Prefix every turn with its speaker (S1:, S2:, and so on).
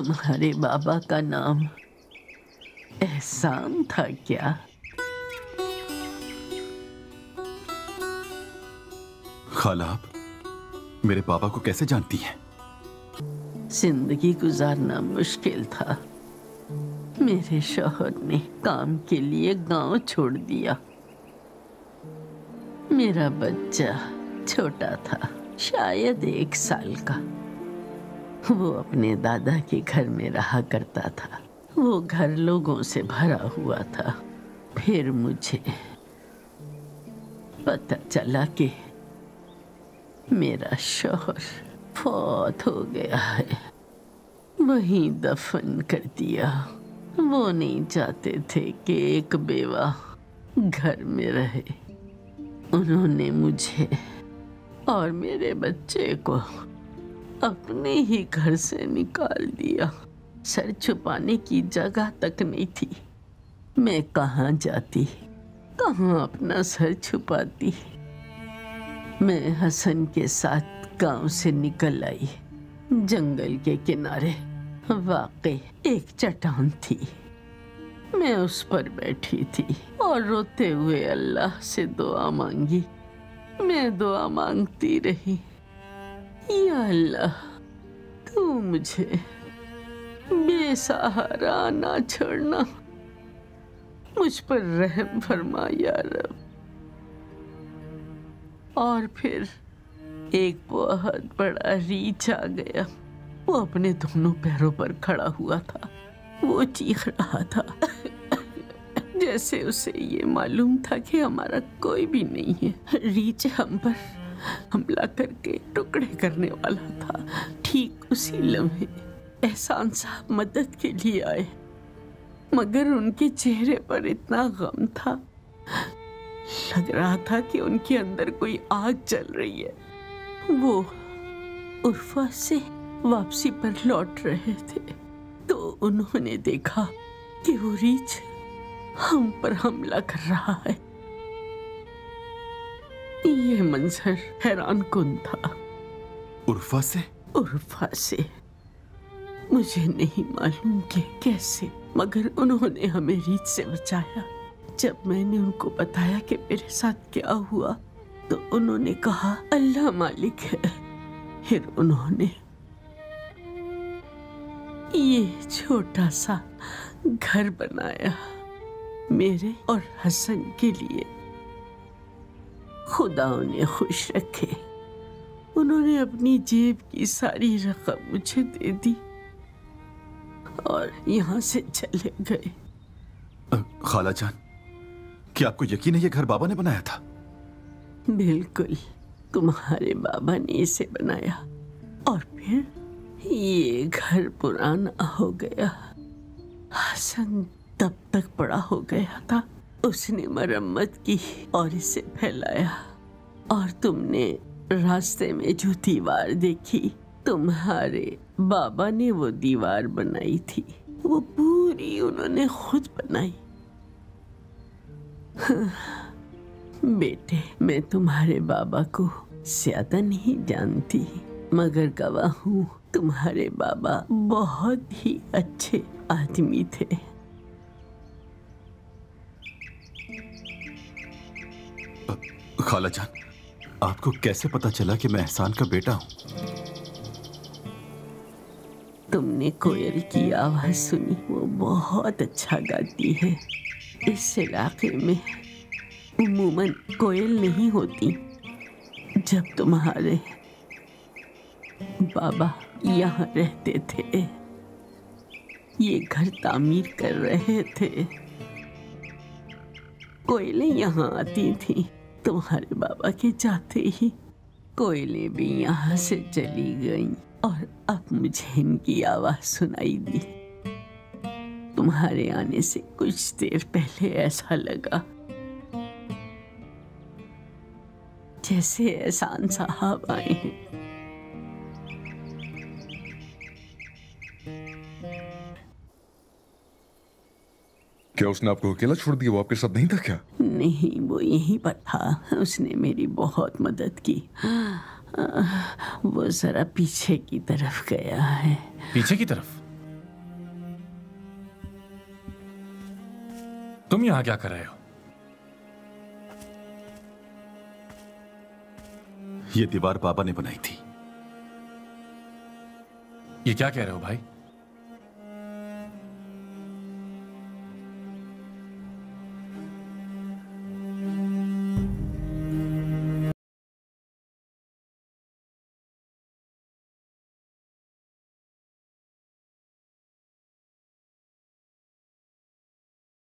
S1: तुम्हारे बाबा का नाम एहसान था क्या?
S2: खाला, आप मेरे पापा को कैसे जानती हैं?
S1: जिंदगी गुजारना मुश्किल था। मेरे शौहर ने काम के लिए गांव छोड़ दिया। मेरा बच्चा छोटा था, शायद 1 साल का। वो अपने दादा के घर में रहा करता था। वो घर लोगों से भरा हुआ था। फिर मुझे पता चला कि मेरा शौहर फौत हो गया है। वहीं दफन कर दिया। वो नहीं चाहते थे कि एक बेवा घर में रहे। उन्होंने मुझे और मेरे बच्चे को अपने ही घर से निकाल दिया। सर छुपाने की जगह तक नहीं थी। मैं कहाँ जाती, कहाँ अपना सर छुपाती। मैं हसन के साथ गांव से निकल आई। जंगल के किनारे वाकई एक चट्टान थी। मैं उस पर बैठी थी और रोते हुए अल्लाह से दुआ मांगी। मैं दुआ मांगती रही, या अल्लाह, तू मुझे बेसहारा ना छोड़ना। मुझ पर रहम फरमा या रब। और फिर एक बहुत बड़ा रीछ आ गया। वो अपने दोनों पैरों पर खड़ा हुआ था। वो चीख रहा था जैसे उसे ये मालूम था कि हमारा कोई भी नहीं है। रीछ हम पर हमला करके टुकड़े करने वाला था। ठीक उसी लम्हे एहसान साहब मदद के लिए आए, मगर उनके चेहरे पर इतना गम था, लग रहा था कि उनके अंदर कोई आग जल रही है। वो उर्फा से वापसी पर लौट रहे थे तो उन्होंने देखा कि वो रीछ हम पर हमला कर रहा है। ये मंजर हैरानकुन था।
S2: उर्फा से?
S1: उर्फा से। मुझे नहीं मालूम कि कैसे, मगर उन्होंने हमें रीछ से बचाया। जब मैंने उनको बताया कि मेरे साथ क्या हुआ तो उन्होंने कहा अल्लाह मालिक है। फिर उन्होंने ये छोटा सा घर बनाया मेरे और हसन के लिए। खुदा उन्हें खुश रखे। उन्होंने अपनी जेब की सारी रकम मुझे दे दी और यहाँ से चले गए।
S2: खाला जान, क्या आपको यकीन है ये घर बाबा ने बनाया था?
S1: बिल्कुल, तुम्हारे बाबा ने इसे बनाया और फिर ये घर पुराना हो गया। हसन तब तक बड़ा हो गया था, उसने मरम्मत की और इसे फैलाया। और तुमने रास्ते में जो दीवार देखी, तुम्हारे बाबा ने वो दीवार बनाई थी। वो पूरी उन्होंने खुद बनाई। बेटे, मैं तुम्हारे बाबा को ज्यादा नहीं जानती, मगर गवाह हूँ तुम्हारे बाबा बहुत ही अच्छे आदमी थे।
S2: खाला जान, आपको कैसे पता चला कि मैं एहसान का बेटा हूँ?
S1: तुमने कोयल की आवाज सुनी? वो बहुत अच्छा गाती है। इस इलाके में उम्मूमन कोयल नहीं होती। जब तुम्हारे बाबा यहाँ रहते थे, ये घर तामीर कर रहे थे, कोयलें यहाँ आती थी। तुम्हारे बाबा के जाते ही कोयलें भी यहाँ से चली गईं और अब मुझे इनकी आवाज सुनाई दी। तुम्हारे आने से कुछ देर पहले ऐसा लगा जैसे एहसान साहब आए हैं।
S3: क्या उसने आपको अकेला छोड़ दिया? वो आपके साथ नहीं था क्या?
S1: नहीं, वो यहीं पर था। उसने मेरी बहुत मदद की। वो जरा पीछे की तरफ गया है।
S4: पीछे की तरफ? तुम यहां क्या कर रहे हो?
S2: ये दीवार बाबा ने बनाई थी।
S4: ये क्या कह रहे हो भाई?